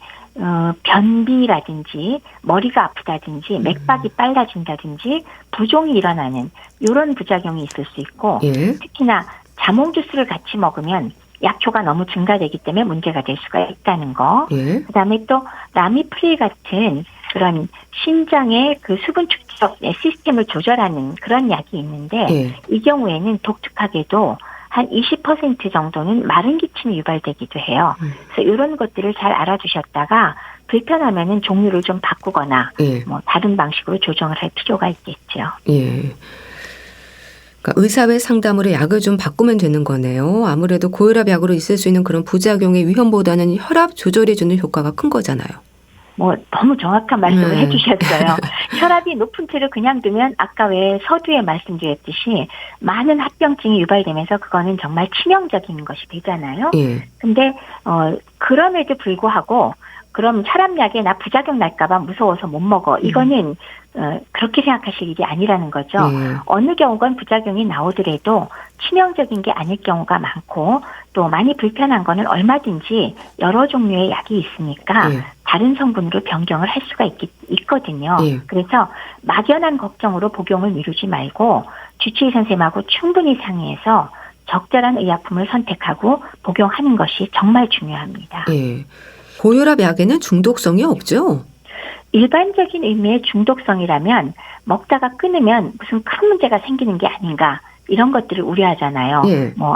변비라든지 머리가 아프다든지 맥박이 빨라진다든지 부종이 일어나는 이런 부작용이 있을 수 있고 특히나 자몽 주스를 같이 먹으면 약효가 너무 증가되기 때문에 문제가 될 수가 있다는 거. 그다음에 또 라미프릴 같은 그런 신장의 그 수분 축적 시스템을 조절하는 그런 약이 있는데 이 경우에는 독특하게도 한 20% 정도는 마른 기침이 유발되기도 해요. 그래서 이런 것들을 잘 알아두셨다가 불편하면은 종류를 좀 바꾸거나 다른 방식으로 조정을 할 필요가 있겠죠. 그러니까 의사의 상담으로 약을 좀 바꾸면 되는 거네요. 아무래도 고혈압 약으로 있을 수 있는 그런 부작용의 위험보다는 혈압 조절해주는 효과가 큰 거잖아요. 너무 정확한 말씀을 해주셨어요. 혈압이 높은 채로 그냥 두면 아까 왜 서두에 말씀드렸듯이 많은 합병증이 유발되면서 그거는 정말 치명적인 것이 되잖아요. 근데 그럼에도 불구하고 그럼 혈압약에 나 부작용 날까봐 무서워서 못 먹어. 이거는 그렇게 생각하실 일이 아니라는 거죠. 어느 경우건 부작용이 나오더라도 치명적인 게 아닐 경우가 많고 또 많이 불편한 거는 얼마든지 여러 종류의 약이 있으니까 다른 성분으로 변경을 할 수가 있거든요. 그래서 막연한 걱정으로 복용을 미루지 말고 주치의 선생님하고 충분히 상의해서 적절한 의약품을 선택하고 복용하는 것이 정말 중요합니다. 고혈압 약에는 중독성이 없죠? 일반적인 의미의 중독성이라면 먹다가 끊으면 무슨 큰 문제가 생기는 게 아닌가 이런 것들을 우려하잖아요.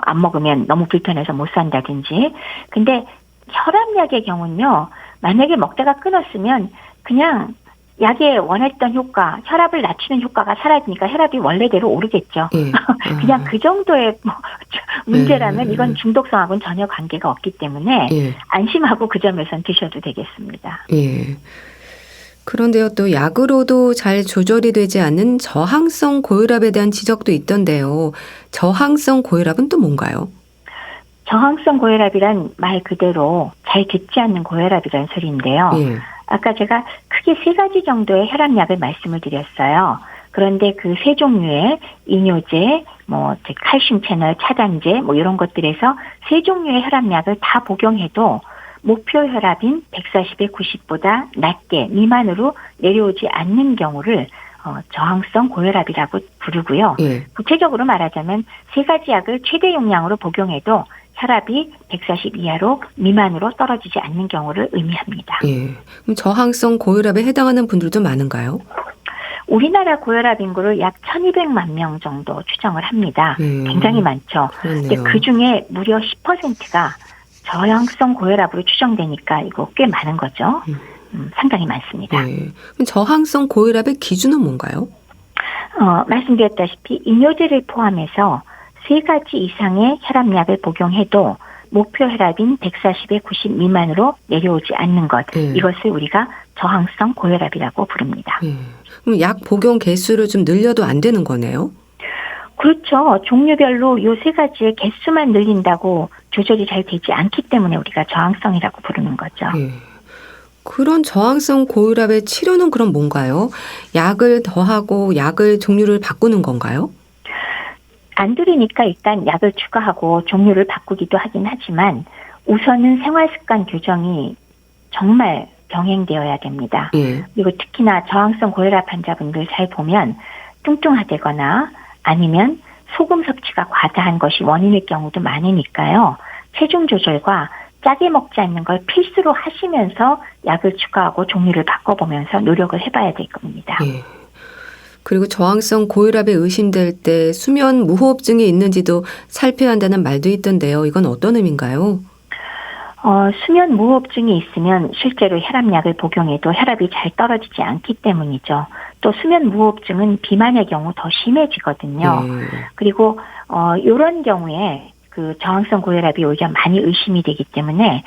안 먹으면 너무 불편해서 못 산다든지. 근데 혈압약의 경우는요. 만약에 먹다가 끊었으면 그냥 약에 원했던 효과, 혈압을 낮추는 효과가 사라지니까 혈압이 원래대로 오르겠죠. 그냥 그 정도의 문제라면 이건 중독성하고는 전혀 관계가 없기 때문에 안심하고 그 점에선 드셔도 되겠습니다. 그런데요, 또 약으로도 잘 조절이 되지 않는 저항성 고혈압에 대한 지적도 있던데요. 저항성 고혈압은 또 뭔가요? 저항성 고혈압이란 말 그대로 잘 듣지 않는 고혈압이라는 소리인데요. 아까 제가 크게 3가지 정도의 혈압약을 말씀을 드렸어요. 그런데 그 3종류의 이뇨제, 즉 칼슘 채널 차단제, 이런 것들에서 3종류의 혈압약을 다 복용해도 목표 혈압인 140에 90보다 낮게 미만으로 내려오지 않는 경우를 저항성 고혈압이라고 부르고요. 구체적으로 말하자면 3가지 약을 최대 용량으로 복용해도 혈압이 140 이하로 미만으로 떨어지지 않는 경우를 의미합니다. 그럼 저항성 고혈압에 해당하는 분들도 많은가요? 우리나라 고혈압 인구를 약 1200만 명 정도 추정을 합니다. 굉장히 많죠. 근데 그중에 무려 10%가 저항성 고혈압으로 추정되니까 이거 꽤 많은 거죠. 상당히 많습니다. 그럼 저항성 고혈압의 기준은 뭔가요? 말씀드렸다시피 이뇨제를 포함해서 3가지 이상의 혈압약을 복용해도 목표 혈압인 140에 90 미만으로 내려오지 않는 것. 이것을 우리가 저항성 고혈압이라고 부릅니다. 그럼 약 복용 개수를 좀 늘려도 안 되는 거네요? 그렇죠. 종류별로 요 3가지의 개수만 늘린다고 조절이 잘 되지 않기 때문에 우리가 저항성이라고 부르는 거죠. 그런 저항성 고혈압의 치료는 그럼 뭔가요? 약을 더하고 약을 종류를 바꾸는 건가요? 안 들으니까 일단 약을 추가하고 종류를 바꾸기도 하긴 하지만 우선은 생활습관 교정이 정말 병행되어야 됩니다. 그리고 특히나 저항성 고혈압 환자분들 잘 보면 뚱뚱하다거나 아니면 소금 섭취가 과다한 것이 원인일 경우도 많으니까요. 체중 조절과 짜게 먹지 않는 걸 필수로 하시면서 약을 추가하고 종류를 바꿔보면서 노력을 해봐야 될 겁니다. 그리고 저항성 고혈압에 의심될 때 수면 무호흡증이 있는지도 살펴야 한다는 말도 있던데요. 이건 어떤 의미인가요? 수면 무호흡증이 있으면 실제로 혈압약을 복용해도 혈압이 잘 떨어지지 않기 때문이죠. 또 수면 무호흡증은 비만의 경우 더 심해지거든요. 그리고 이런 경우에 그 저항성 고혈압이 오히려 많이 의심이 되기 때문에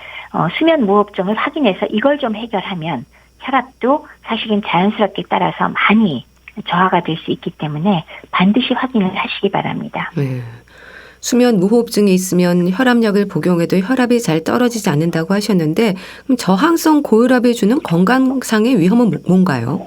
수면 무호흡증을 확인해서 이걸 좀 해결하면 혈압도 사실은 자연스럽게 따라서 많이 저하가 될 수 있기 때문에 반드시 확인을 하시기 바랍니다. 수면 무호흡증이 있으면 혈압약을 복용해도 혈압이 잘 떨어지지 않는다고 하셨는데 그럼 저항성 고혈압이 주는 건강상의 위험은 뭔가요?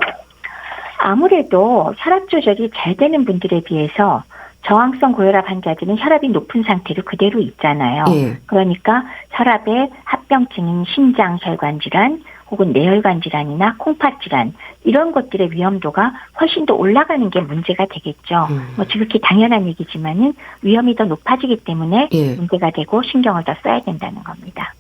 아무래도 혈압 조절이 잘 되는 분들에 비해서 저항성 고혈압 환자들은 혈압이 높은 상태로 그대로 있잖아요. 그러니까 혈압의 합병증인 심장혈관 질환 혹은 뇌혈관 질환이나 콩팥 질환 이런 것들의 위험도가 훨씬 더 올라가는 게 문제가 되겠죠. 지극히 당연한 얘기지만은 위험이 더 높아지기 때문에 문제가 되고 신경을 더 써야 된다는 겁니다.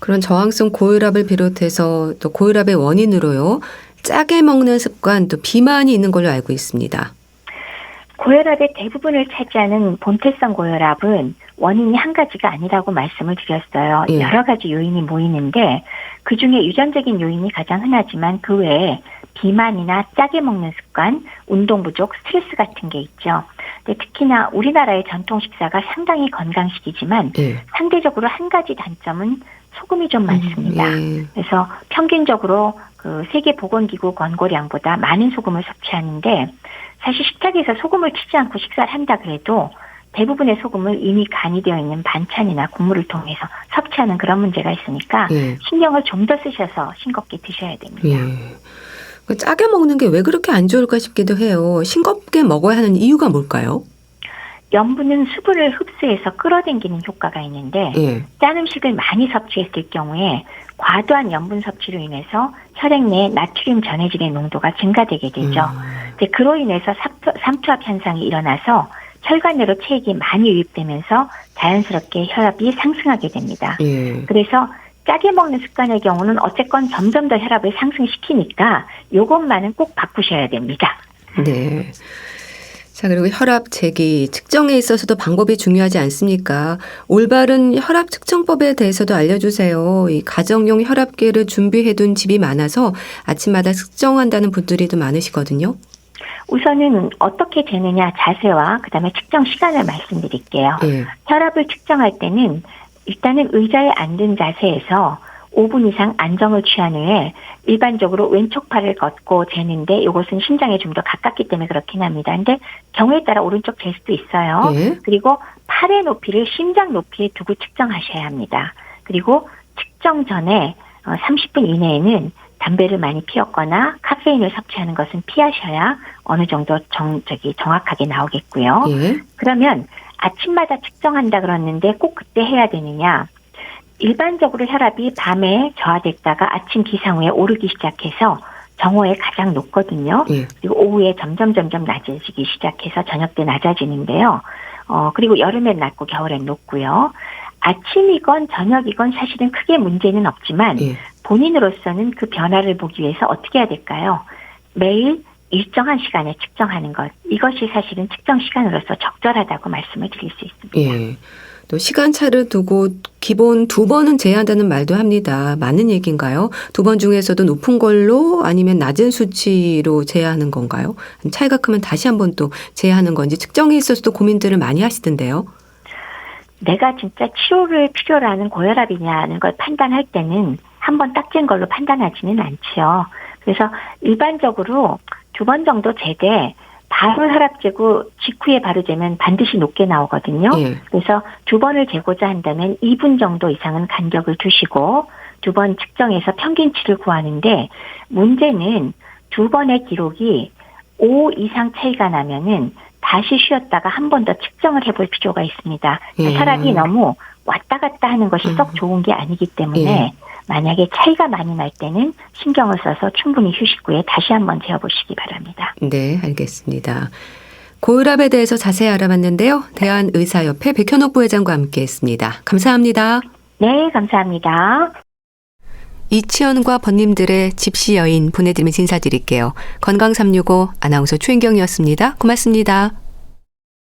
그런 저항성 고혈압을 비롯해서 또 고혈압의 원인으로요. 짜게 먹는 습관 또 비만이 있는 걸로 알고 있습니다. 고혈압의 대부분을 차지하는 본태성 고혈압은 원인이 한 가지가 아니라고 말씀을 드렸어요. 여러 가지 요인이 모이는데 그중에 유전적인 요인이 가장 흔하지만 그 외에 비만이나 짜게 먹는 습관, 운동 부족, 스트레스 같은 게 있죠. 근데 특히나 우리나라의 전통 식사가 상당히 건강식이지만 상대적으로 한 가지 단점은 소금이 좀 많습니다. 그래서 평균적으로 그 세계보건기구 권고량보다 많은 소금을 섭취하는데 사실 식탁에서 소금을 치지 않고 식사를 한다 그래도 대부분의 소금을 이미 간이 되어 있는 반찬이나 국물을 통해서 섭취하는 그런 문제가 있으니까 신경을 좀 더 쓰셔서 싱겁게 드셔야 됩니다. 짜게 먹는 게 왜 그렇게 안 좋을까 싶기도 해요. 싱겁게 먹어야 하는 이유가 뭘까요? 염분은 수분을 흡수해서 끌어당기는 효과가 있는데 짠 음식을 많이 섭취했을 경우에 과도한 염분 섭취로 인해서 혈액 내에 나트륨 전해질의 농도가 증가되게 되죠. 그로 인해서 삼투압 현상이 일어나서 혈관 내로 체액이 많이 유입되면서 자연스럽게 혈압이 상승하게 됩니다. 그래서 짜게 먹는 습관의 경우는 어쨌건 점점 더 혈압을 상승시키니까 이것만은 꼭 바꾸셔야 됩니다. 네. 자, 그리고 혈압 재기, 측정에 있어서도 방법이 중요하지 않습니까? 올바른 혈압 측정법에 대해서도 알려주세요. 이 가정용 혈압계를 준비해둔 집이 많아서 아침마다 측정한다는 분들이 더 많으시거든요. 우선은 어떻게 재느냐 자세와 그다음에 측정 시간을 말씀드릴게요. 혈압을 측정할 때는 일단은 의자에 앉은 자세에서 5분 이상 안정을 취한 후에 일반적으로 왼쪽 팔을 걷고 재는데 이것은 심장에 좀 더 가깝기 때문에 그렇긴 합니다. 근데 경우에 따라 오른쪽 잴 수도 있어요. 그리고 팔의 높이를 심장 높이에 두고 측정하셔야 합니다. 그리고 측정 전에 30분 이내에는 담배를 많이 피웠거나 카페인을 섭취하는 것은 피하셔야 어느 정도 정확하게 나오겠고요. 그러면 아침마다 측정한다 그랬는데 꼭 그때 해야 되느냐? 일반적으로 혈압이 밤에 저하됐다가 아침 기상 후에 오르기 시작해서 정오에 가장 높거든요. 그리고 오후에 점점 낮아지기 시작해서 저녁 때 낮아지는데요. 그리고 여름엔 낮고 겨울엔 높고요. 아침이건 저녁이건 사실은 크게 문제는 없지만 본인으로서는 그 변화를 보기 위해서 어떻게 해야 될까요? 매일 일정한 시간에 측정하는 것, 이것이 사실은 측정 시간으로서 적절하다고 말씀을 드릴 수 있습니다. 예. 또 시간차를 두고 기본 2번은 제한한다는 말도 합니다. 맞는 얘기인가요? 2번 중에서도 높은 걸로 아니면 낮은 수치로 제한하는 건가요? 차이가 크면 다시 한번 또 제한하는 건지 측정에 있어서도 고민들을 많이 하시던데요. 내가 진짜 치료를 필요로 하는 고혈압이냐는 걸 판단할 때는 한번 딱 잰 걸로 판단하지는 않지요. 그래서 일반적으로 2번 정도 재되 바로 혈압 재고 직후에 바로 재면 반드시 높게 나오거든요. 예. 그래서 2번을 재고자 한다면 2분 정도 이상은 간격을 두시고 2번 측정해서 평균치를 구하는데, 문제는 2번의 기록이 5 이상 차이가 나면은 다시 쉬었다가 한 번 더 측정을 해볼 필요가 있습니다. 예. 혈압이 너무 왔다 갔다 하는 것이 썩 좋은 게 아니기 때문에 예. 만약에 차이가 많이 날 때는 신경을 써서 충분히 휴식 후에 다시 한번 재어보시기 바랍니다. 네, 알겠습니다. 고혈압에 대해서 자세히 알아봤는데요. 대한의사협회 백현옥 부회장과 함께했습니다. 감사합니다. 네, 감사합니다. 이치현과 번님들의 집시 여인 보내드리면서 인사드릴게요. 건강365 아나운서 최인경이었습니다. 고맙습니다.